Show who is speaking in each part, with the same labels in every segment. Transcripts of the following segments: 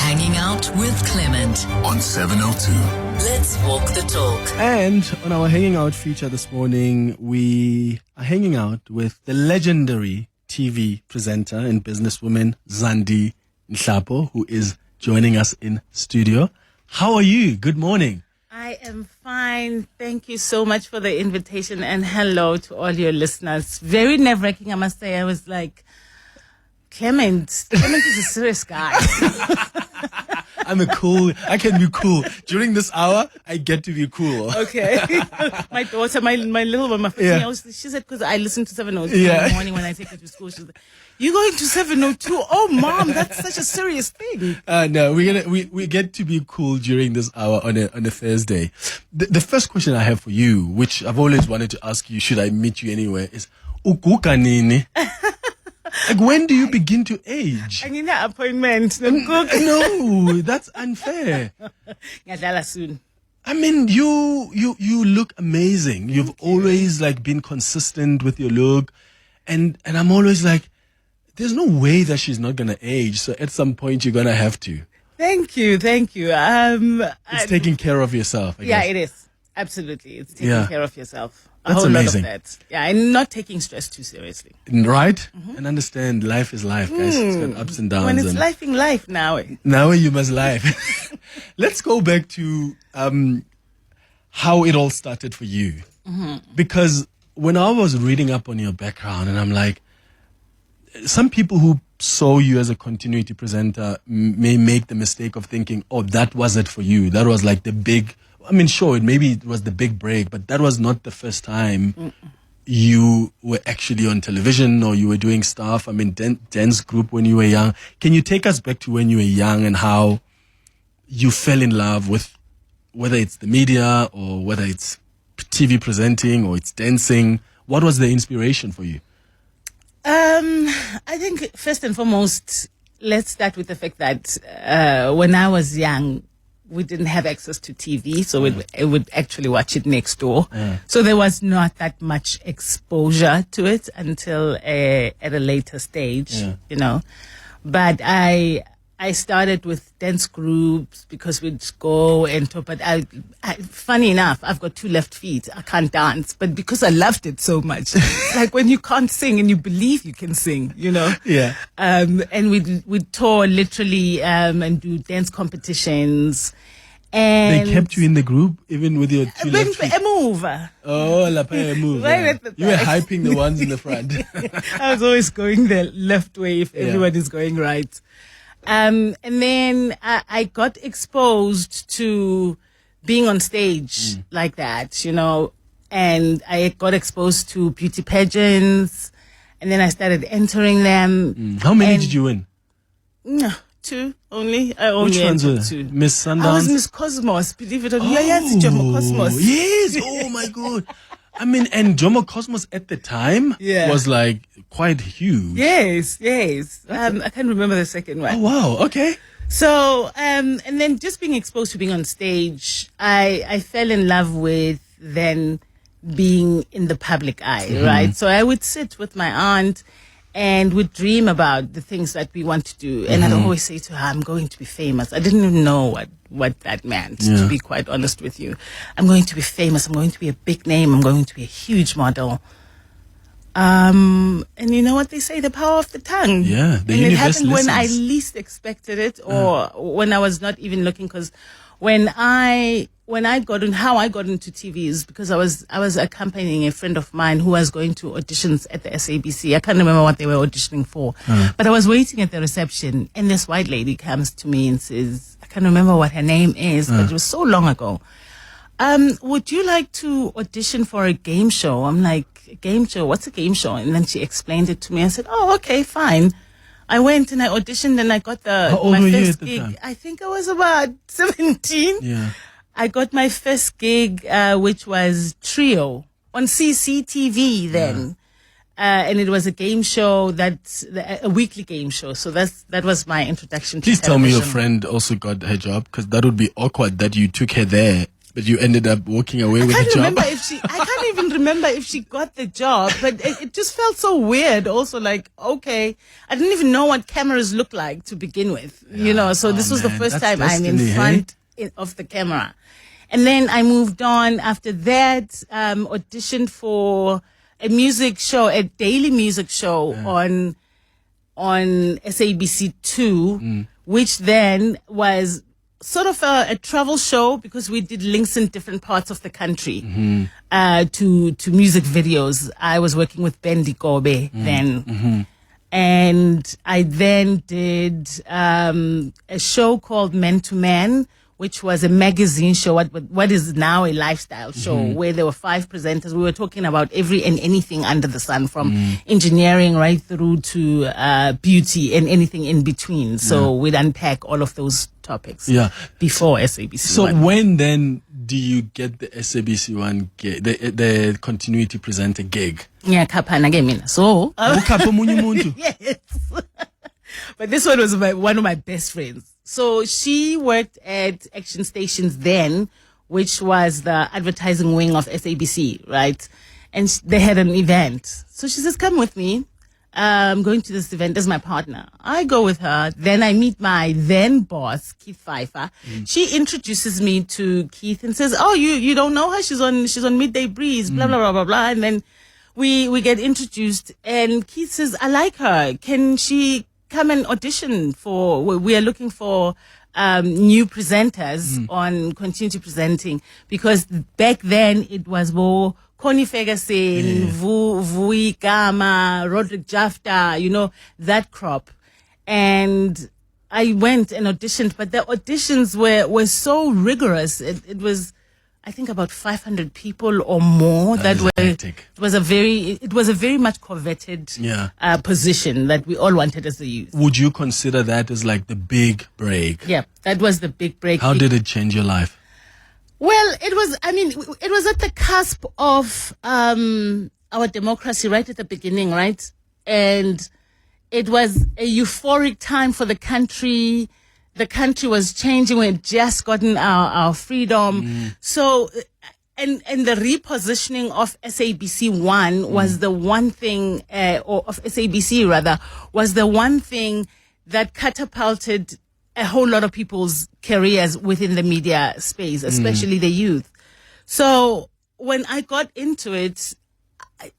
Speaker 1: Hanging Out with Clement
Speaker 2: on 702.
Speaker 1: Let's walk the talk.
Speaker 3: And on our Hanging Out feature this morning, we are hanging out with the legendary TV presenter and businesswoman Zandi Nhlapo, who is joining us in studio. How are you? Good morning.
Speaker 4: I am fine. Thank you so much for the invitation, and hello to all your listeners. Very nerve-wracking, I must say. I was like, Clement is a serious guy.
Speaker 3: I can be cool. During this hour, I get to be cool.
Speaker 4: Okay. My daughter, my little one, my 15-year-old, she said, because I listen to 702 in the morning when I take her to school, she's like, you going to 702? Oh, Mom, that's such a serious thing.
Speaker 3: No, we get to be cool during this hour on a Thursday. The first question I have for you, which I've always wanted to ask you, should I meet you anywhere, is Ukuka nini? Like, when do you begin to age?
Speaker 4: I need an appointment.
Speaker 3: No, that's unfair.
Speaker 4: Ngadala soon.
Speaker 3: I mean, you look amazing. You've always been consistent with your look, and I'm always like, there's no way that she's not gonna age. So at some point, you're gonna have to.
Speaker 4: Thank you.
Speaker 3: It's taking care of yourself. I guess.
Speaker 4: It is. Absolutely, it's taking care of yourself.
Speaker 3: That's amazing.
Speaker 4: Lot of that. Yeah, and not taking stress too seriously.
Speaker 3: Right? Mm-hmm. And understand life is life, guys. It's got ups and downs.
Speaker 4: When it's life in life now.
Speaker 3: Now you must life. Let's go back to how it all started for you. Mm-hmm. Because when I was reading up on your background, and I'm like, some people who saw you as a continuity presenter may make the mistake of thinking, oh, that was it for you. That was like the big... I mean, sure, maybe it was the big break, but that was not the first time you were actually on television or you were doing stuff. I mean, dance group when you were young. Can you take us back to when you were young and how you fell in love with whether it's the media or whether it's TV presenting or it's dancing? What was the inspiration for you?
Speaker 4: I think first and foremost, let's start with the fact that when I was young, we didn't have access to TV, so we would actually watch it next door. So there was not that much exposure to it until at a later stage, you know. But I started with dance groups because we'd go and talk. But funny enough, I've got 2 left feet. I can't dance, but because I loved it so much, like when you can't sing and you believe you can sing, you know. Yeah. And we'd tour literally and do dance competitions. And
Speaker 3: they kept you in the group even with your 2 left feet.
Speaker 4: A move.
Speaker 3: Oh, a move.
Speaker 4: Right.
Speaker 3: You were hyping the ones in the front.
Speaker 4: I was always going the left way if everyone is going right. And then I got exposed to being on stage like that, you know, and I got exposed to beauty pageants, and then I started entering them.
Speaker 3: How many did you win?
Speaker 4: No, 2 only. I only
Speaker 3: Which ones were
Speaker 4: 2.
Speaker 3: Miss Sundance?
Speaker 4: I was Miss Cosmos, believe it or not. Yes, Jomo Cosmos.
Speaker 3: Yes, oh my God. I mean, and Jomo Cosmos at the time was like quite huge.
Speaker 4: Yes. I can't remember the second one.
Speaker 3: Oh, wow. Okay.
Speaker 4: So, and then just being exposed to being on stage, I fell in love with then being in the public eye, right? So I would sit with my aunt and would dream about the things that we want to do. And I'd always say to her, I'm going to be famous. I didn't even know what that meant, to be quite honest with you. I'm going to be famous. I'm going to be a big name. I'm going to be a huge model. And you know what they say, the power of the tongue.
Speaker 3: Yeah,
Speaker 4: and it happened when I least expected it, or when I was not even looking. Because when I got in, how I got into TV is because I was accompanying a friend of mine who was going to auditions at the SABC. I can't remember what they were auditioning for, but I was waiting at the reception, and this white lady comes to me and says, I can't remember what her name is, but it was so long ago. Would you like to audition for a game show? I'm like, a game show? What's a game show? And then she explained it to me. I said, oh, okay, fine. I went and I auditioned and I got my first gig. I think I was about 17. Yeah. I got my first gig, which was Trio on CCTV then. And it was a game show, a weekly game show. So that was my introduction to television.
Speaker 3: Please tell me your friend also got her job, because that would be awkward that you took her there But you ended up walking away with the job.
Speaker 4: I can't even remember if she got the job, but it just felt so weird. Also, like, okay, I didn't even know what cameras look like to begin with, so this was the first time I'm in front of the camera. And then I moved on after that, auditioned for a music show, a daily music show on SABC2, which then was sort of a travel show because we did links in different parts of the country to music videos. I was working with Ben Dikobe then. And I then did a show called Men to Men, which was a magazine show, what is now a lifestyle show, where there were 5 presenters. We were talking about every and anything under the sun, from engineering right through to beauty and anything in between. So we'd unpack all of those topics before SABC1.
Speaker 3: So when then do you get the SABC1 gig, the continuity presenter gig?
Speaker 4: Yeah, kapana ke mina. So yes. But this one was one of my best friends. So she worked at Action Stations then, which was the advertising wing of SABC, right? And they had an event. So she says, come with me. I'm going to this event as my partner. I go with her. Then I meet my then boss, Keith Pfeiffer. She introduces me to Keith and says, oh, you don't know her? She's on Midday Breeze, blah, blah, blah, blah, blah. And then we get introduced and Keith says, I like her. Can she come and audition we are looking for new presenters on continuity presenting, because back then it was more Connie Ferguson, Vui Gama, Roderick Jafta, that crop. And I went and auditioned, but the auditions were so rigorous. It was, I think, about 500 people or more that were. Hectic. It was a very much coveted position that we all wanted as a youth.
Speaker 3: Would you consider that as like the big break?
Speaker 4: Yeah, that was the big break.
Speaker 3: How did it change your life?
Speaker 4: Well, it was at the cusp of our democracy right at the beginning, right? And it was a euphoric time for the country. The country was changing. We had just gotten our freedom. So, and the repositioning of SABC1 was the one thing, or of SABC rather, was the one thing that catapulted a whole lot of people's careers within the media space, especially the youth. So when I got into it,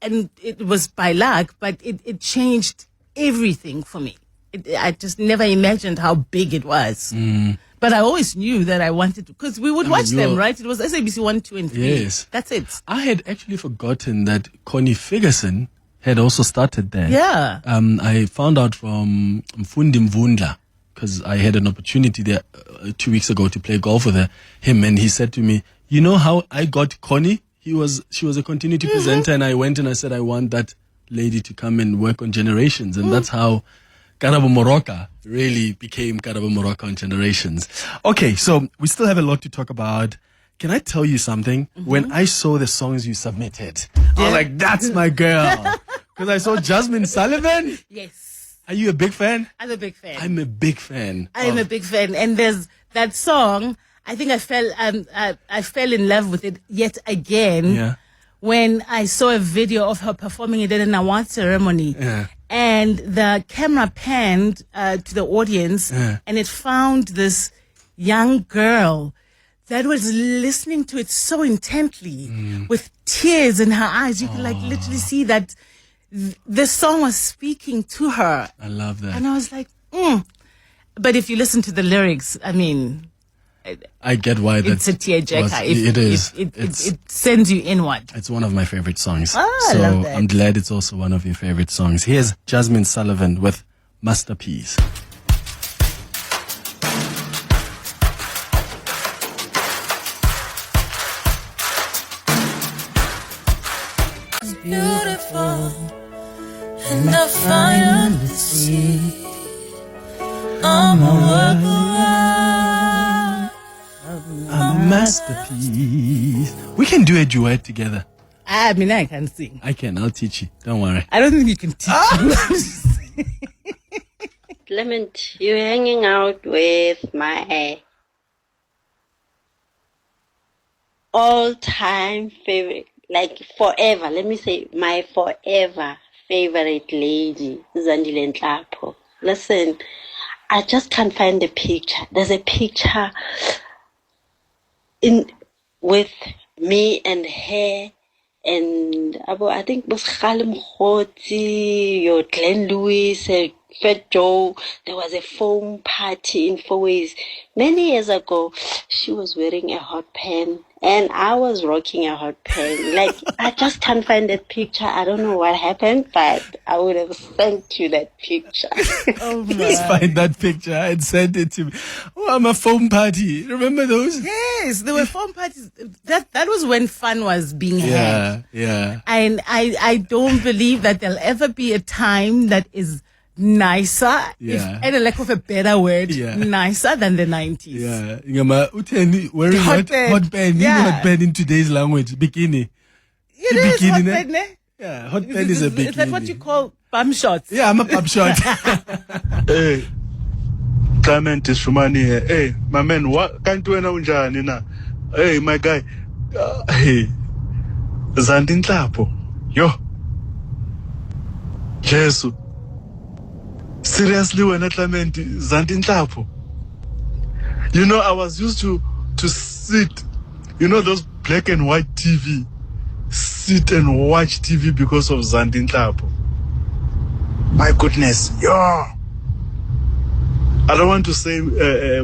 Speaker 4: and it was by luck, but it changed everything for me. I just never imagined how big it was. But I always knew that I wanted to, because we would watch them, right? It was SABC 1, 2, and 3.
Speaker 3: Yes.
Speaker 4: That's it.
Speaker 3: I had actually forgotten that Connie Ferguson had also started there.
Speaker 4: Yeah.
Speaker 3: I found out from Mfundi Mvundla, because I had an opportunity there 2 weeks ago to play golf with him, and he said to me, you know how I got Connie? She was a continuity presenter, and I went and I said, I want that lady to come and work on Generations. And that's how Karabo Moroka really became Karabo Moroka on Generations. Okay, so we still have a lot to talk about. Can I tell you something? When I saw the songs you submitted, I was like, that's my girl. Because I saw Jasmine Sullivan.
Speaker 4: Yes.
Speaker 3: Are you a big fan?
Speaker 4: I'm a big fan.
Speaker 3: I'm a big fan.
Speaker 4: I'm a big fan. And there's that song, I think I fell in love with it yet again when I saw a video of her performing it at an award ceremony.
Speaker 3: Yeah.
Speaker 4: And the camera panned to the audience, and it found this young girl that was listening to it so intently with tears in her eyes. You could literally see that the song was speaking to her.
Speaker 3: I love that.
Speaker 4: And I was like, But if you listen to the lyrics, I mean,
Speaker 3: I get why
Speaker 4: it's a tearjerker.
Speaker 3: It is.
Speaker 4: It sends you inward.
Speaker 3: It's one of my favorite songs.
Speaker 4: I love that.
Speaker 3: I'm glad it's also one of your favorite songs. Here's Jasmine Sullivan with Masterpiece.
Speaker 2: It's beautiful, and I finally see I'm a work
Speaker 3: A masterpiece. We can do a duet together.
Speaker 4: I mean, I can sing.
Speaker 3: I can. I'll teach you. Don't worry.
Speaker 4: I don't think you can teach me.
Speaker 5: Clement, you hanging out with my all-time favorite, like forever, let me say, my forever favorite lady, Zandi Nhlapo. Listen, I just can't find the picture. There's a picture with me and her, and I think it was Khalim Khoti, your Glenn Lewis, Fat Joe. There was a foam party in Fourways many years ago. She was wearing a hot pan, and I was rocking a hot pan. Like, I just can't find that picture. I don't know what happened, but I would have sent you that picture.
Speaker 3: Please find that picture and send it to me. Oh, I'm a foam party. Remember those?
Speaker 4: Yes, there were foam parties. That was when fun was being had.
Speaker 3: Yeah.
Speaker 4: And I don't believe that there'll ever be a time that is nicer, and a lack of a better word, nicer than the 90s.
Speaker 3: Yeah. Wearing hot pen.
Speaker 4: Yeah.
Speaker 3: Hot pen in today's language. Bikini.
Speaker 4: It is
Speaker 3: bikini,
Speaker 4: hot
Speaker 3: ne?
Speaker 4: pen, ne?
Speaker 3: Yeah, hot pen is a bikini.
Speaker 4: Is that what you call bum shots?
Speaker 3: Yeah, I'm a pub shot.
Speaker 6: Hey, Clement is Shumani here. Hey, my man, what can't do unjani na? Hey, my guy. Hey, Zandi Nhlapo. Yo. Jesus. Seriously, when I Clement, Zandi Nhlapo. You know, I was used to sit, those black and white TV. Sit and watch TV because of Zandi Nhlapo. My goodness, yo! I don't want to say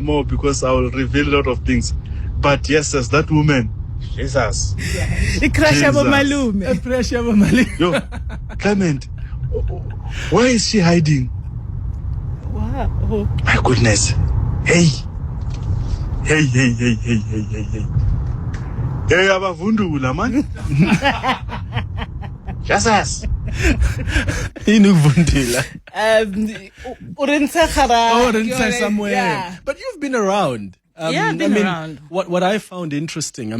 Speaker 6: more because I will reveal a lot of things. But yes, that woman, Jesus. Yo, Clement, where is she hiding?
Speaker 4: Wow.
Speaker 6: My goodness. Hey, abavundula, man. Jesus.
Speaker 3: Inuvundila.
Speaker 4: Somewhere. Yeah.
Speaker 3: But you've been around.
Speaker 4: I've been around.
Speaker 3: What I found interesting,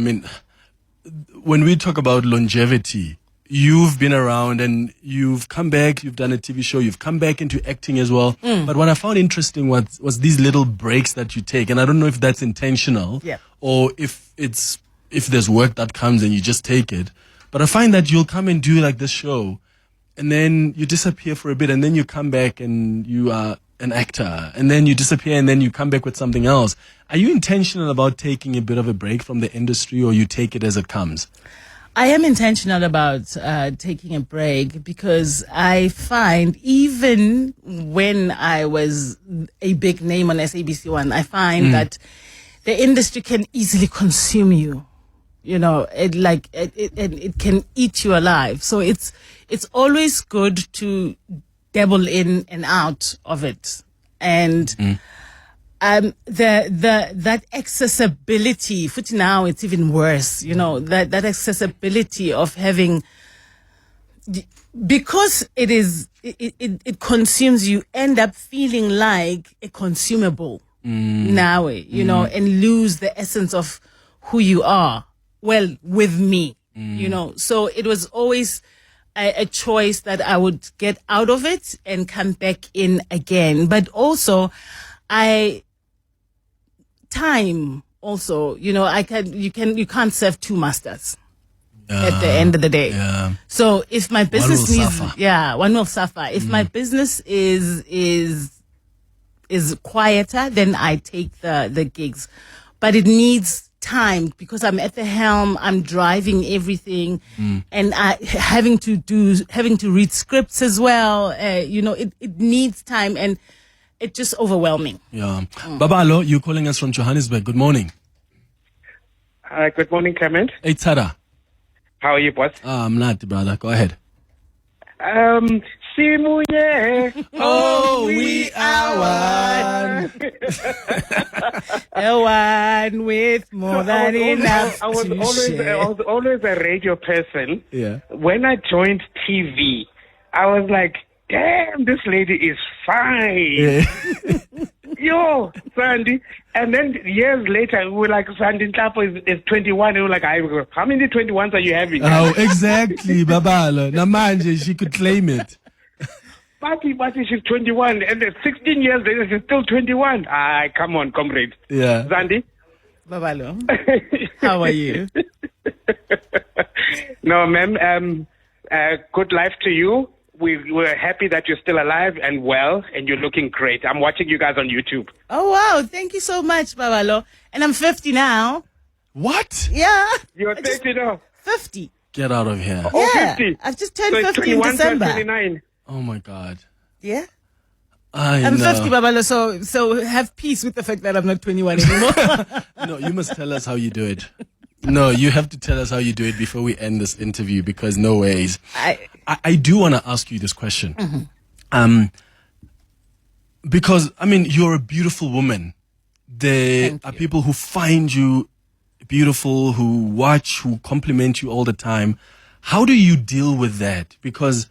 Speaker 3: when we talk about longevity, you've been around and you've come back, you've done a TV show, you've come back into acting as well. But what I found interesting was these little breaks that you take. And I don't know if that's intentional or if there's work that comes and you just take it. But I find that you'll come and do like this show and then you disappear for a bit and then you come back and you are an actor and then you disappear and then you come back with something else. Are you intentional about taking a bit of a break from the industry or you take it as it comes?
Speaker 4: I am intentional about taking a break because I find even when I was a big name on SABC1, I find that the industry can easily consume you. It can eat you alive. So it's always good to dabble in and out of it. And that accessibility, now it's even worse, that accessibility of having, because it consumes you, end up feeling like a consumable now, and lose the essence of who you are. Well, with me, so it was always a choice that I would get out of it and come back in again. But also, time also, you can't serve two masters at the end of the day.
Speaker 3: Yeah.
Speaker 4: So if my business one will suffer. If my business is quieter, then I take the gigs. But it needs time because I'm at the helm, I'm driving everything, and having to read scripts as well. It needs time and it's just overwhelming.
Speaker 3: Yeah. Babalo, you're calling us from Johannesburg. Good morning.
Speaker 7: Good morning, Clement.
Speaker 3: Hey, Tada.
Speaker 7: How are you, boss?
Speaker 3: I'm not, brother. Go ahead.
Speaker 7: Simunye.
Speaker 3: Oh, we are one.
Speaker 4: One with more than enough.
Speaker 7: I was always a radio person.
Speaker 3: Yeah.
Speaker 7: When I joined TV, I was like, damn, this lady is fine.
Speaker 3: Yeah.
Speaker 7: Yo, Zandi. And then years later, we were like, Zandi Nhlapo is 21. And we were like, how many 21s are you having?
Speaker 3: Oh, exactly, Babalo. Namanje, she could claim it.
Speaker 7: Party, she's 21. And then 16 years later, she's still 21. Come on, comrade.
Speaker 3: Yeah.
Speaker 7: Zandi.
Speaker 4: Babalo, how are you?
Speaker 7: No, ma'am. Good life to you. We're happy that you're still alive and well, and you're looking great. I'm watching you guys on YouTube.
Speaker 4: Oh, wow. Thank you so much, Babalo. And I'm 50 now.
Speaker 3: What?
Speaker 4: Yeah.
Speaker 7: You're 30 now.
Speaker 4: 50.
Speaker 3: Get out of here.
Speaker 7: Oh,
Speaker 4: Yeah.
Speaker 7: 50.
Speaker 4: I've just turned
Speaker 7: So it's
Speaker 4: 50 in
Speaker 7: 21 plus
Speaker 4: December.
Speaker 7: 29.
Speaker 3: Oh my God.
Speaker 4: Yeah.
Speaker 3: I'm
Speaker 4: 50, Babalo, so have peace with the fact that I'm not 21 anymore.
Speaker 3: No, you must tell us how you do it. No, you have to tell us how you do it before we end this interview, because no ways. I do want to ask you this question.
Speaker 4: Mm-hmm.
Speaker 3: Because, I mean, you're a beautiful woman. There are people who find you beautiful, who watch, who compliment you all the time. How do you deal with that? Because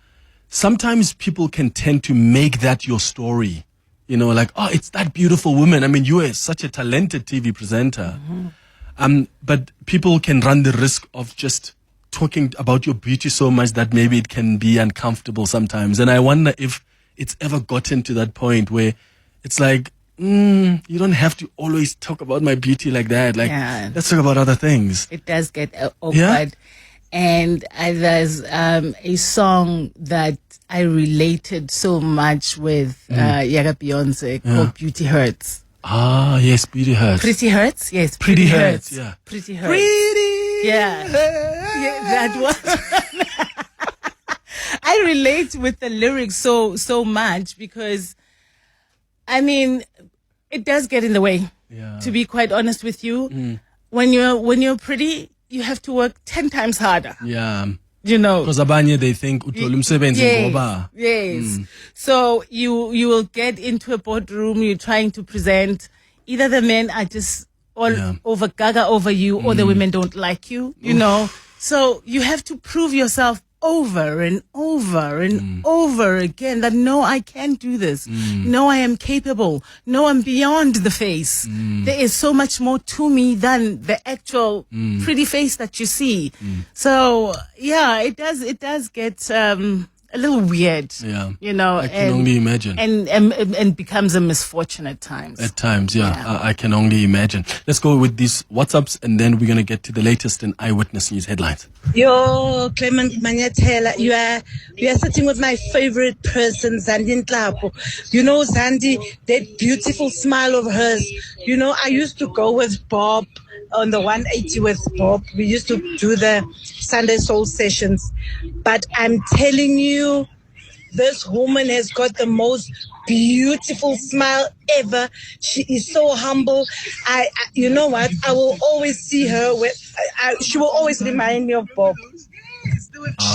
Speaker 3: sometimes people can tend to make that your story. You know, like, oh, it's that beautiful woman. I mean, you are such a talented TV presenter. But people can run the risk of just talking about your beauty so much that maybe it can be uncomfortable sometimes. And I wonder if it's ever gotten to that point where it's like, you don't have to always talk about my beauty like that. Like, let's talk about other things.
Speaker 4: It does get awkward. And there's a song that I related so much with Yaga Beyonce called Beauty Hurts.
Speaker 3: Ah, yes, Beauty Hurts.
Speaker 4: Pretty Hurts? Yes,
Speaker 3: Pretty Hurts, yeah.
Speaker 4: Pretty Hurts. Yeah, that one. I relate with the lyrics so much because, I mean, it does get in the way.
Speaker 3: Yeah.
Speaker 4: To be quite honest with you, when you're pretty, you have to work 10 times harder.
Speaker 3: Yeah.
Speaker 4: You know,
Speaker 3: because abanye they think
Speaker 4: yes. So you will get into a boardroom, you're trying to present, either the men are just all over gaga over you, or the women don't like you, you know. So you have to prove yourself over and over and over again that no, I can do this. No, I am capable. No, I'm beyond the face. There is so much more to me than the actual pretty face that you see. So yeah, it does get a little weird. Yeah, you know,
Speaker 3: I can only imagine.
Speaker 4: And becomes a misfortune at times.
Speaker 3: At times, yeah. I can only imagine. Let's go with these WhatsApps, and then we're gonna get to the latest in Eyewitness News headlines.
Speaker 8: Yo, Clement Manyathela, you are sitting with my favorite person, Zandi Nhlapo. You know, Zandi, that beautiful smile of hers. You know, I used to go with Bob on the 180 with Bob. We used to do the Sunday Soul sessions. But I'm telling you, this woman has got the most beautiful smile ever. She is so humble. You know what? I will always see her she will always remind me of Bob.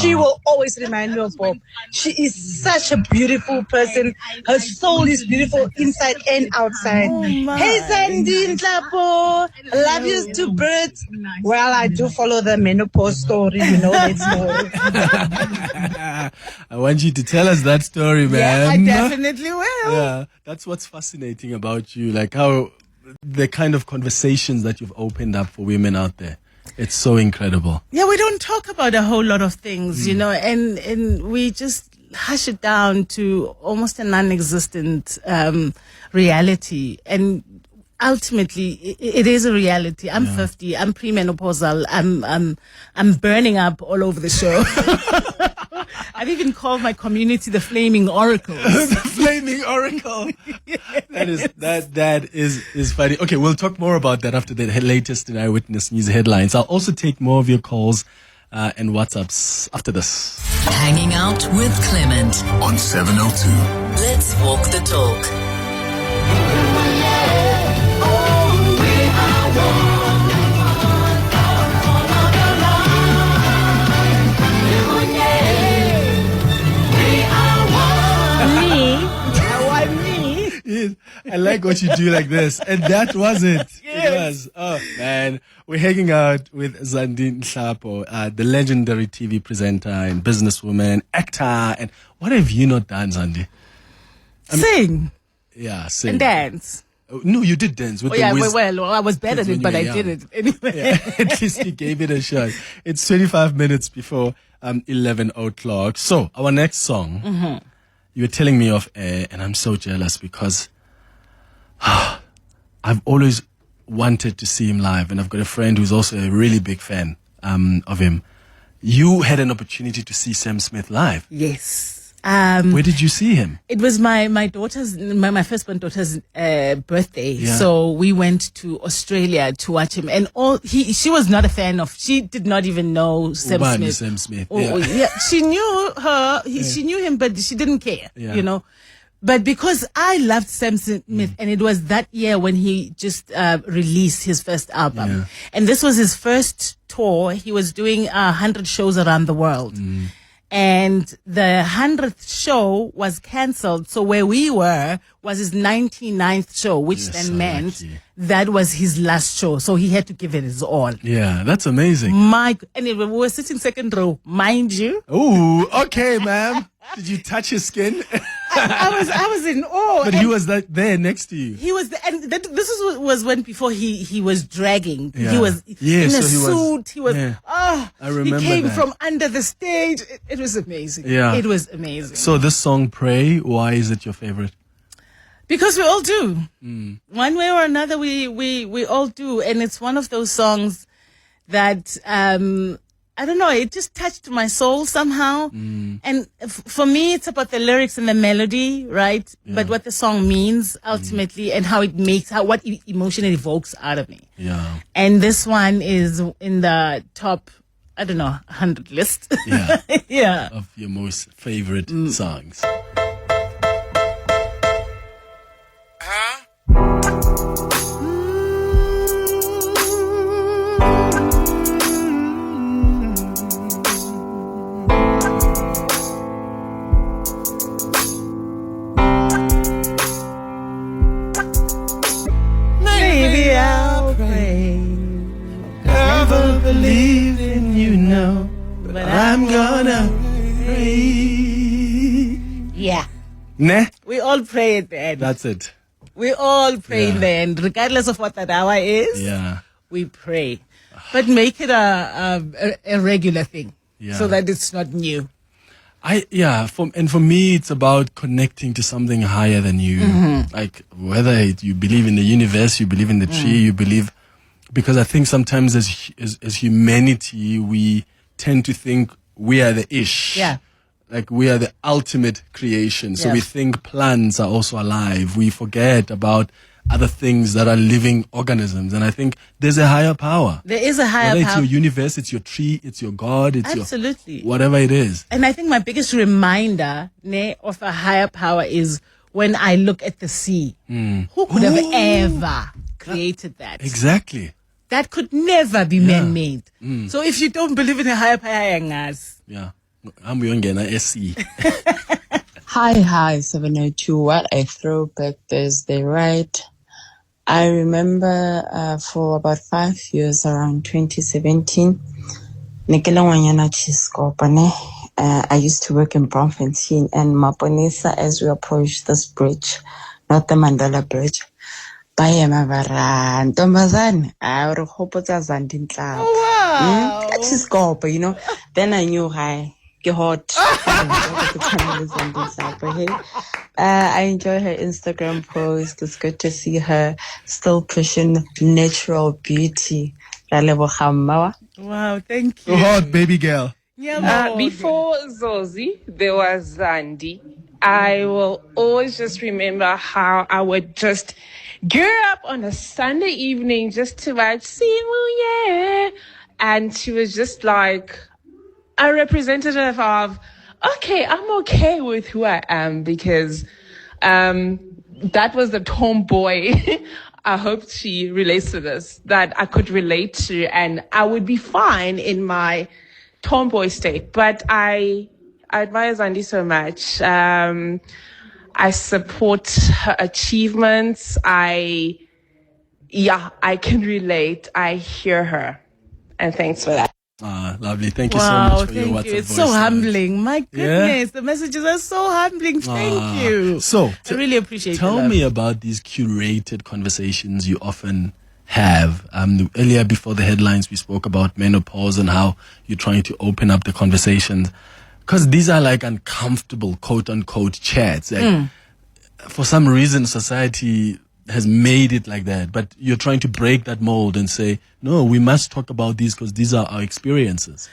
Speaker 8: She will always remind me of Bob. She is such a beautiful person. Her soul is beautiful inside and outside. Hey, Zandi Nhlapo. Love you to birds. Well, I do follow the menopause story. You know that story.
Speaker 3: I want you to tell us that story, man.
Speaker 4: Yeah, I definitely will.
Speaker 3: Yeah, that's what's fascinating about you. Like how the kind of conversations that you've opened up for women out there. It's so incredible.
Speaker 4: Yeah, we don't talk about a whole lot of things, you know, and we just hush it down to almost a non-existent reality. And ultimately, it is a reality. I'm 50. I'm premenopausal. I'm burning up all over the show. I've even called my community the Flaming Oracle.
Speaker 3: The Flaming Oracle. Yes. That is funny. Okay, we'll talk more about that after the latest in Eyewitness News headlines. I'll also take more of your calls and WhatsApps after this.
Speaker 1: Hanging out with Clement
Speaker 2: On 702.
Speaker 1: Let's walk the talk.
Speaker 3: Yes, I like what you do like this. And that was it. Yes. It was. Oh, man. We're hanging out with Zandi Nhlapo, the legendary TV presenter and businesswoman, actor. And what have you not done, Zandi?
Speaker 4: Sing.
Speaker 3: Yeah, sing.
Speaker 4: And dance.
Speaker 3: No, you did dance with the whiz.
Speaker 4: Well, I was bad at it, but I did it anyway.
Speaker 3: Yeah, at least you gave it a shot. It's 25 minutes before 11 o'clock. So, our next song, you were telling me off air, and I'm so jealous because I've always wanted to see him live, and I've got a friend who's also a really big fan. of him. You had an opportunity to see Sam Smith live.
Speaker 4: Yes.
Speaker 3: Where did you see him?
Speaker 4: It was my firstborn daughter's birthday.
Speaker 3: Yeah.
Speaker 4: So we went to Australia to watch him, and she was not a fan of. She did not even know Sam Smith.
Speaker 3: Sam Smith.
Speaker 4: She knew her. She knew him, but she didn't care.
Speaker 3: Yeah.
Speaker 4: You know. But because I loved Sam Smith, and it was that year when he just released his first album, and this was his first tour. He was doing 100 shows around the world. And the 100th show was cancelled. So where we were was his 99th show, which then meant that was his last show. So he had to give it his all.
Speaker 3: Yeah, that's amazing.
Speaker 4: Anyway, we were sitting second row, mind you.
Speaker 3: Oh, okay, ma'am. Did you touch his skin?
Speaker 4: I was in awe.
Speaker 3: But he was there next to you.
Speaker 4: He was, this was when before he was dragging.
Speaker 3: Yeah.
Speaker 4: He was in a suit. He was,
Speaker 3: I remember
Speaker 4: he came
Speaker 3: that.
Speaker 4: from under the stage. It was amazing.
Speaker 3: Yeah.
Speaker 4: It was amazing.
Speaker 3: So this song, Pray, why is it your favorite?
Speaker 4: Because we all do. One way or another, we all do. And it's one of those songs that, I don't know, it just touched my soul somehow. And for me, it's about the lyrics and the melody, right?
Speaker 3: Yeah.
Speaker 4: But what the song means ultimately and how it makes, what emotion it evokes out of me.
Speaker 3: Yeah.
Speaker 4: And this one is in the top, 100 list.
Speaker 3: Yeah.
Speaker 4: Yeah.
Speaker 3: Of your most favorite songs.
Speaker 4: Maybe I'll pray.
Speaker 3: Never believed in you, no, but I'm gonna pray.
Speaker 4: Yeah.
Speaker 3: Nah,
Speaker 4: We all pray at the end.
Speaker 3: that's it.
Speaker 4: We all pray in
Speaker 3: Yeah.
Speaker 4: the end, regardless of what that hour is.
Speaker 3: Yeah.
Speaker 4: We pray, but make it a regular thing,
Speaker 3: Yeah.
Speaker 4: so that it's not new.
Speaker 3: For me, it's about connecting to something higher than you. Like whether you believe in the universe, you believe in the tree, you believe, because I think sometimes as humanity, we tend to think we are the ish.
Speaker 4: Yeah.
Speaker 3: Like we are the ultimate creation. So
Speaker 4: Yeah.
Speaker 3: we think plants are also alive. We forget about other things that are living organisms. And I think there's a higher power.
Speaker 4: There is a higher
Speaker 3: Whether it's
Speaker 4: power.
Speaker 3: your universe, it's your tree, it's your God, it's
Speaker 4: Absolutely.
Speaker 3: your whatever it is.
Speaker 4: And I think my biggest reminder of a higher power is when I look at the sea. Who could have ever created that?
Speaker 3: Exactly.
Speaker 4: That could never be man-made. So if you don't believe in a higher power,
Speaker 3: Yeah. I'm Yongena SC.
Speaker 9: Hi, 702. What a throwback Thursday, right? I remember for about 5 years, around 2017, I used to work in Bloemfontein and Maponesa, as we approached this bridge, not the Mandela Bridge. Ntombazane, I hope it's Zandi Nhlapo.
Speaker 4: wow.
Speaker 9: You know. Then I knew, hi, get hot. I enjoy her Instagram post. It's good to see her still pushing natural beauty.
Speaker 4: Wow, thank you.
Speaker 3: Hot baby girl.
Speaker 10: Before Zozi, there was Zandi. I will always just remember how I would just gear up on a Sunday evening just to watch Simu, yeah. And she was just like a representative of, okay, I'm okay with who I am, because that was the tomboy. I hope she relates to this, that I could relate to, and I would be fine in my tomboy state. But I admire Zandi so much. I support her achievements. I can relate. I hear her. And thanks for that.
Speaker 3: Lovely. Thank you so
Speaker 4: Wow,
Speaker 3: much for your
Speaker 4: thank
Speaker 3: WhatsApp
Speaker 4: you. It's
Speaker 3: voice
Speaker 4: so
Speaker 3: note.
Speaker 4: humbling. My goodness, the messages are so humbling. Thank you.
Speaker 3: So,
Speaker 4: I really appreciate it.
Speaker 3: Tell me about these curated conversations you often have. Earlier, before the headlines, we spoke about menopause and how you're trying to open up the conversations. Because these are like uncomfortable, quote unquote, chats. Like, for some reason, society has made it like that. But you're trying to break that mold and say, no, we must talk about these because these are our experiences.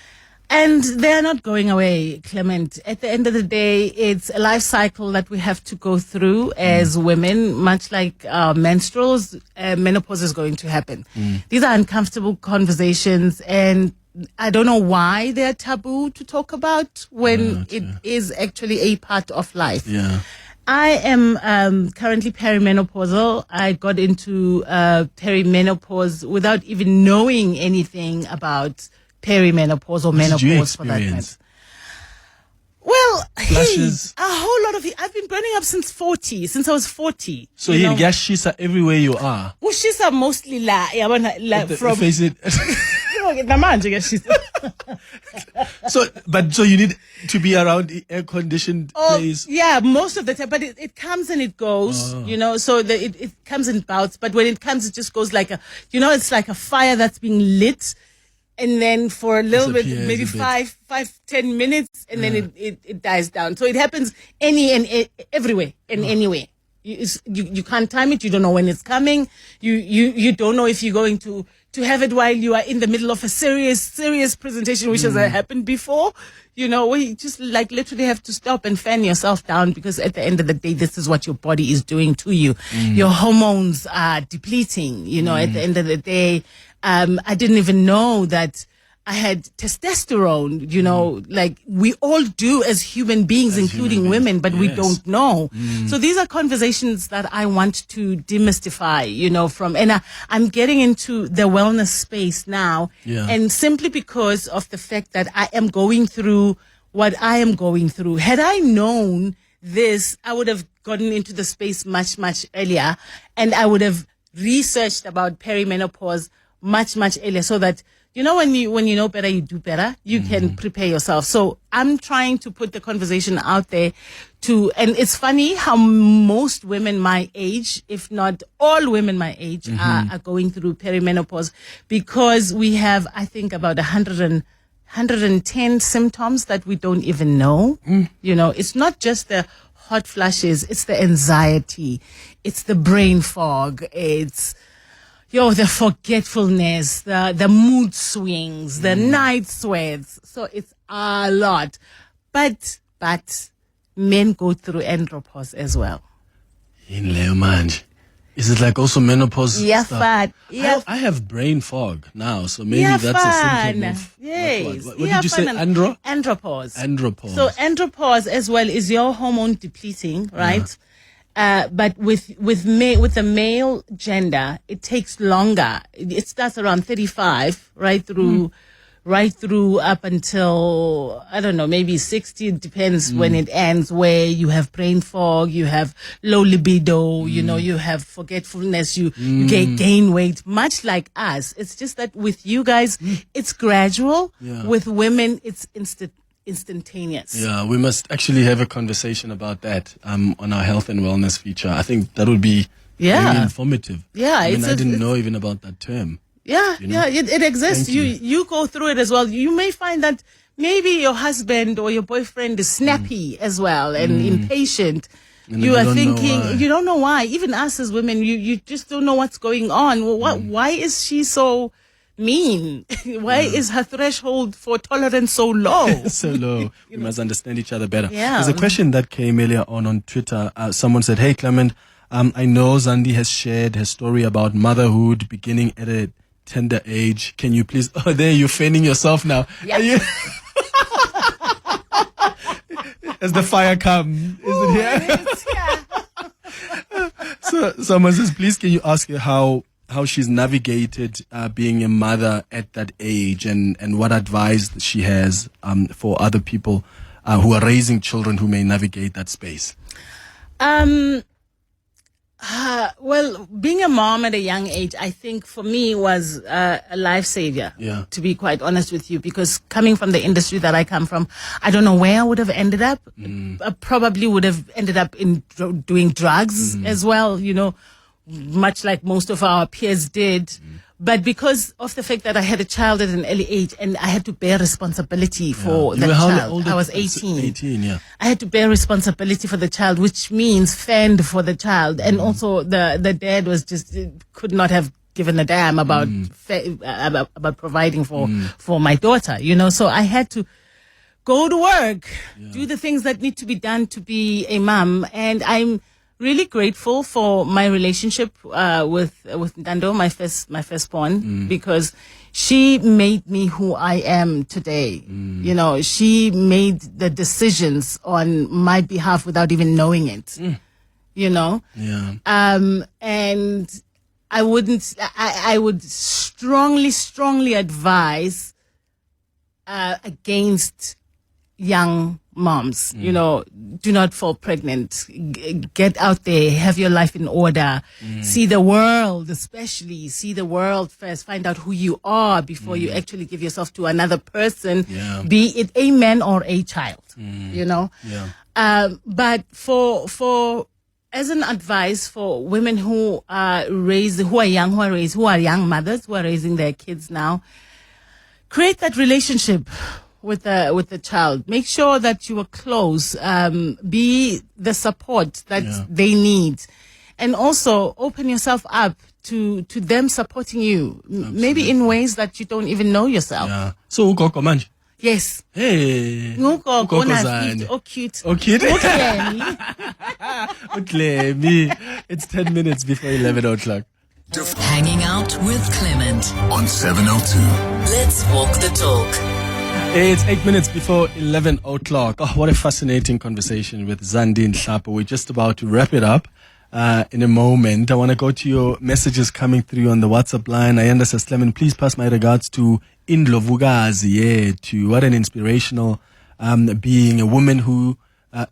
Speaker 4: And they're not going away, Clement. At the end of the day, it's a life cycle that we have to go through as women, much like menstruals. Menopause is going to happen. These are uncomfortable conversations, and I don't know why they're taboo to talk about when it is actually a part of life.
Speaker 3: Yeah.
Speaker 4: I am currently perimenopausal. I got into perimenopause without even knowing anything about perimenopause or menopause for that matter. Well,
Speaker 3: Flashes.
Speaker 4: a whole lot of it. I've been burning up since I was 40.
Speaker 3: So you get shisa everywhere you are.
Speaker 4: Shisa mostly from
Speaker 3: face it. So you need to be around the air conditioned place.
Speaker 4: Yeah, most of the time, but it comes and it goes, so it comes in bouts, but when it comes, it just goes like it's like a fire that's being lit. And then for a little bit, maybe 5-10 minutes, and then it dies down. So it happens everywhere and anywhere. You can't time it. You don't know when it's coming. You don't know if you're going to have it while you are in the middle of a serious presentation, which has happened before. Where you just like literally have to stop and fan yourself down, because at the end of the day, this is what your body is doing to you. Your hormones are depleting. At the end of the day. I didn't even know that I had testosterone, like we all do as human beings, including women, but we don't know. So these are conversations that I want to demystify, and I'm getting into the wellness space now. Yeah. And simply because of the fact that I am going through what I am going through. Had I known this, I would have gotten into the space much, much earlier, and I would have researched about perimenopause much, much earlier, so that, when you know better, you do better. You can prepare yourself. So I'm trying to put the conversation out there and it's funny how most women my age, if not all women my age, are going through perimenopause, because we have, I think, about 110 symptoms that we don't even know. It's not just the hot flashes, it's the anxiety, it's the brain fog, it's the forgetfulness, the mood swings, the night sweats. So it's a lot. But men go through andropause as well.
Speaker 3: Is it like also menopause?
Speaker 4: Yeah,
Speaker 3: stuff?
Speaker 4: Yeah.
Speaker 3: I have brain fog now, so maybe that's a symptom of what did you say?
Speaker 4: Andropause.
Speaker 3: Andropause.
Speaker 4: So andropause as well is your hormone depleting, right? Yeah. But with the male gender, it takes longer. It starts around 35, right through up until, I don't know, maybe 60. It depends when it ends, where you have brain fog, you have low libido, you have forgetfulness, you gain weight, much like us. It's just that with you guys, it's gradual. Yeah. With women, it's instantaneous.
Speaker 3: Yeah, we must actually have a conversation about that on our health and wellness feature. I think that would be very informative.
Speaker 4: Yeah,
Speaker 3: I didn't know even about that term.
Speaker 4: Yeah, it exists. You go through it as well. You may find that maybe your husband or your boyfriend is snappy as well and impatient. And you are thinking, you don't know why. Even us as women, you just don't know what's going on. Well, why is she so mean? Why is her threshold for tolerance so low?
Speaker 3: So low. We must understand each other better.
Speaker 4: Yeah.
Speaker 3: There's a question that came earlier on Twitter. Someone said, "Hey Clement, I know Zandi has shared her story about motherhood beginning at a tender age. Can you please..." Oh, there, you're feigning yourself now.
Speaker 4: Yeah.
Speaker 3: As the fire comes, is it here? So someone says, please can you ask her how she's navigated being a mother at that age, and what advice she has for other people who are raising children who may navigate that space.
Speaker 4: Well, being a mom at a young age, I think for me was a lifesaver, to be quite honest with you, because coming from the industry that I come from, I don't know where I would have ended up. I probably would have ended up in doing drugs as well, much like most of our peers did. But because of the fact that I had a child at an early age and I had to bear responsibility for
Speaker 3: You
Speaker 4: the
Speaker 3: were how
Speaker 4: child,
Speaker 3: old?
Speaker 4: I was 18.
Speaker 3: 18, yeah.
Speaker 4: I had to bear responsibility for the child, which means fend for the child. And also the dad was just, could not have given a damn about, about providing for my daughter, you know. So I had to go to work, do the things that need to be done to be a mom. And I'm really grateful for my relationship with Ndando, my firstborn, because she made me who I am today. You know, she made the decisions on my behalf without even knowing it. You know, and I would strongly advise against young moms. You know, do not fall pregnant. Get out there, have your life in order. See the world, especially see the world first. Find out who you are before you actually give yourself to another person, be it a man or a child. You know, but for as an advice for women who are young mothers who are raising their kids now, create that relationship with the child. Make sure that you are close. Be the support that they need, and also open yourself up to them supporting you. Maybe in ways that you don't even know yourself.
Speaker 3: Yeah. So ugogo manje.
Speaker 4: Yes.
Speaker 3: Hey.
Speaker 4: Ugogo
Speaker 3: Zandi.
Speaker 4: oh cute.
Speaker 3: Oh cute.
Speaker 4: Uklemi.
Speaker 3: Uklemi. It's 10 minutes before 11 o'clock.
Speaker 1: Hanging out with Clement.
Speaker 2: On 702.
Speaker 1: Let's walk the talk.
Speaker 3: It's 8 minutes before 11 o'clock. Oh, what a fascinating conversation with Zandi Nhlapo. We're just about to wrap it up in a moment. I want to go to your messages coming through on the WhatsApp line. Ayanda says, Clement, please pass my regards to Indlovukazi. Yeah, to what an inspirational being, a woman who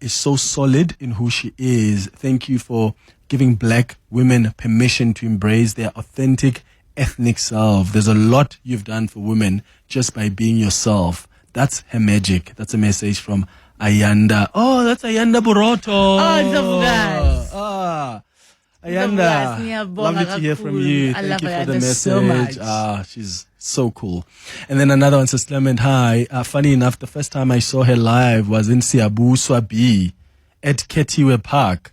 Speaker 3: is so solid in who she is. Thank you for giving black women permission to embrace their authentic ethnic self. There's a lot you've done for women just by being yourself. That's her magic. That's a message from Ayanda. Oh, that's Ayanda Boroto.
Speaker 4: Oh,
Speaker 3: Ayanda, lovely to hear from you. Thank you for the message.
Speaker 4: So much.
Speaker 3: She's so cool. And then another one says, Clement, hi. Funny enough, the first time I saw her live was in Siabuswa B at Ketiwe Park.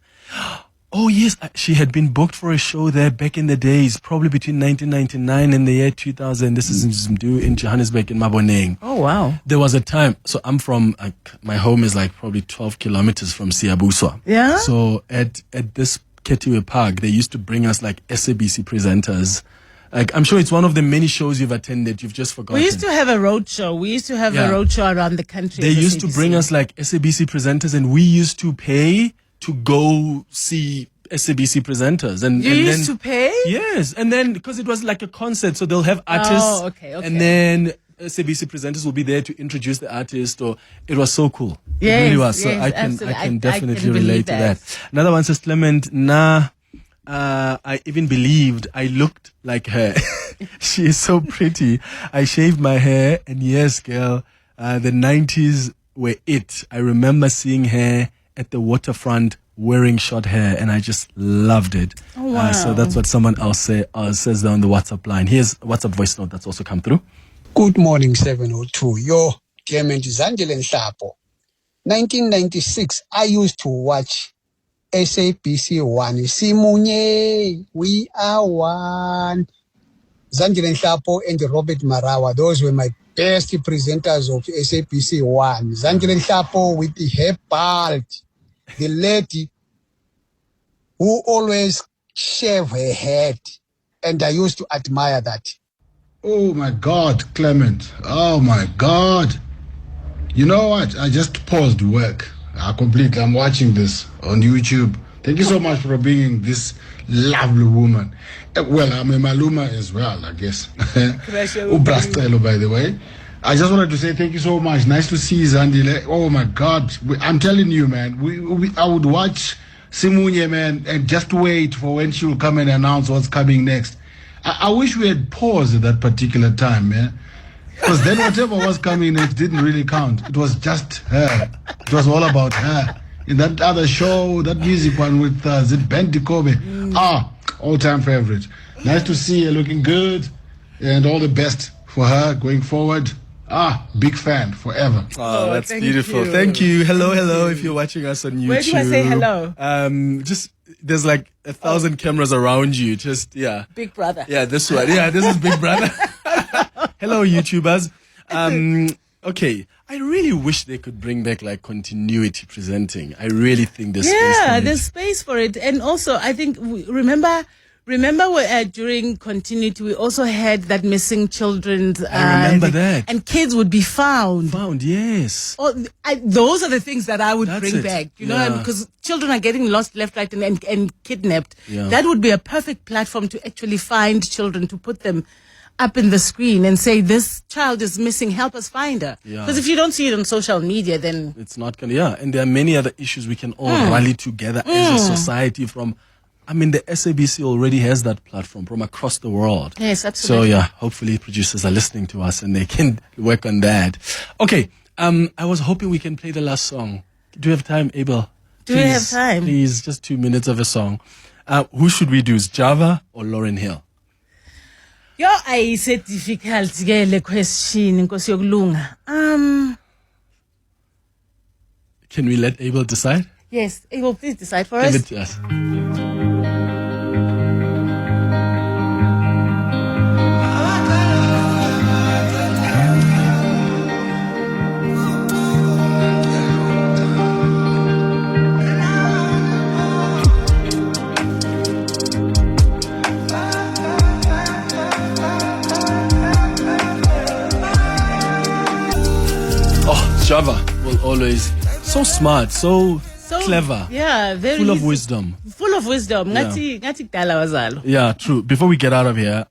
Speaker 3: Oh, yes. She had been booked for a show there back in the days, probably between 1999 and the year 2000. This is in Johannesburg in Maboneng.
Speaker 4: Oh, wow.
Speaker 3: There was a time, so I'm from, my home is like probably 12 kilometers from Siabuswa.
Speaker 4: Yeah.
Speaker 3: So at this Ketiwe Park, they used to bring us like SABC presenters. Like, I'm sure it's one of the many shows you've attended. You've just forgotten.
Speaker 4: We used to have a road show. We used to have a road show around the country.
Speaker 3: They used to bring us like SABC presenters, and we used to pay to go see SABC presenters. And
Speaker 4: you used to pay?
Speaker 3: Yes. And then, because it was like a concert, so they'll have artists.
Speaker 4: Oh, okay.
Speaker 3: And then SABC presenters will be there to introduce the artist. Or it was so cool.
Speaker 4: Yes,
Speaker 3: it really was. So
Speaker 4: yes,
Speaker 3: I can definitely relate to that. Another one says, Clement, I even believed I looked like her. She is so pretty. I shaved my hair, and yes, girl, the 90s were it. I remember seeing her at the waterfront wearing short hair, and I just loved it.
Speaker 4: Oh, wow.
Speaker 3: So that's what someone else says there on the WhatsApp line. Here's a WhatsApp voice note that's also come through.
Speaker 11: Good morning, 702. Yo, Clement Zandi Nhlapo. 1996, I used to watch SABC 1. Simunye, we are one. Zandi Nhlapo and Robert Marawa, those were my best presenters of SABC 1. Zandi Nhlapo with the hair bald. The lady who always shave her head. And I used to admire that.
Speaker 6: Oh my God, Clement. Oh my God. You know what? I just paused work. I'm watching this on YouTube. Thank you so much for bringing this lovely woman. Well, I'm a Maluma as well, I guess. Ubrastelo, by the way. I just wanted to say thank you so much. Nice to see Zandi. Oh my God. I'm telling you, man, I would watch Simunye, man, and just wait for when she will come and announce what's coming next. I wish we had paused at that particular time, man. Because then whatever was coming next didn't really count. It was just her. It was all about her. In that other show, that music one with Ben Dikobe. All-time favorite. Nice to see her looking good. and all the best for her going forward. Big fan forever.
Speaker 3: Oh, that's
Speaker 4: thank
Speaker 3: beautiful.
Speaker 4: you.
Speaker 3: Thank you. Hello, if you're watching us on YouTube.
Speaker 4: Where do I say hello?
Speaker 3: Just there's like 1,000 cameras around you. Just
Speaker 4: Big brother.
Speaker 3: Yeah, this one. Yeah, this is Big Brother. Hello, YouTubers. Okay, I really wish they could bring back like continuity presenting. I really think there's space for it.
Speaker 4: There's space for it. And also, I think, remember during continuity, we also had that missing children's.
Speaker 3: I remember that.
Speaker 4: And kids would be found.
Speaker 3: Yes.
Speaker 4: Those are the things that I would bring
Speaker 3: it.
Speaker 4: back, because children are getting lost left, right, and kidnapped.
Speaker 3: Yeah.
Speaker 4: That would be a perfect platform to actually find children, to put them up in the screen and say, this child is missing, help us find her. Because if you don't see it on social media, then
Speaker 3: it's not going to, and there are many other issues we can all rally together as a society from. The SABC already has that platform from across the world.
Speaker 4: Yes, absolutely.
Speaker 3: So hopefully producers are listening to us and they can work on that. Okay, I was hoping we can play the last song. Do you have time, Abel?
Speaker 4: Do we have time?
Speaker 3: Please, just 2 minutes of a song. Who should we do? Is Java or Lauryn Hill?
Speaker 4: Ayise difficult ke le question, Nkosi yokulunga.
Speaker 3: Can we let Abel decide?
Speaker 4: Yes, Abel, please decide for
Speaker 3: Give
Speaker 4: us.
Speaker 3: it to us. Java will always so smart, so clever,
Speaker 4: very
Speaker 3: full of wisdom.
Speaker 4: Full of wisdom. Ngathi kudala wazalo.
Speaker 3: Yeah, true. Before we get out of here,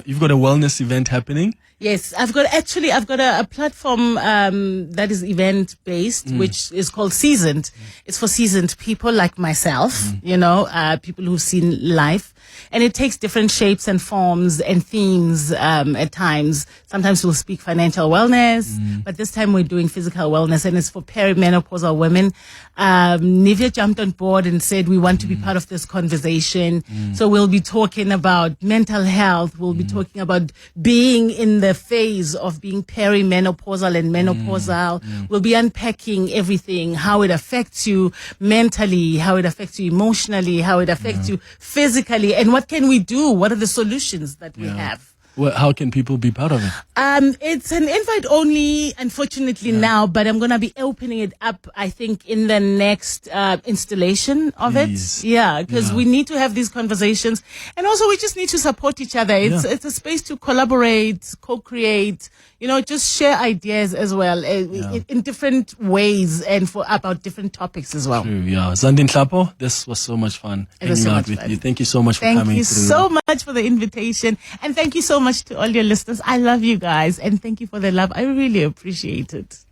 Speaker 3: you've got a wellness event happening.
Speaker 4: Yes, I've got a platform that is event based, which is called Seasoned. It's for seasoned people like myself, people who've seen life. And it takes different shapes and forms and themes at times. Sometimes we'll speak financial wellness, but this time we're doing physical wellness, and it's for perimenopausal women. Nivea jumped on board and said we want to be part of this conversation. So we'll be talking about mental health. We'll be talking about being in the phase of being perimenopausal and menopausal. We'll be unpacking everything, how it affects you mentally, how it affects you emotionally, how it affects you physically, and what can we do? What are the solutions that we have?
Speaker 3: Well, how can people be part of it?
Speaker 4: It's an invite only, unfortunately now, but I'm going to be opening it up, I think, in the next installation of it. Yeah, because we need to have these conversations. And also we just need to support each other. It's a space to collaborate, co-create, just share ideas as well in different ways and about different topics as well.
Speaker 3: True, Zandi Nhlapo, this was so much fun hanging out with you. Thank you so much for coming.
Speaker 4: Thank you so much for the invitation. And thank you so much to all your listeners. I love you guys. And thank you for the love. I really appreciate it.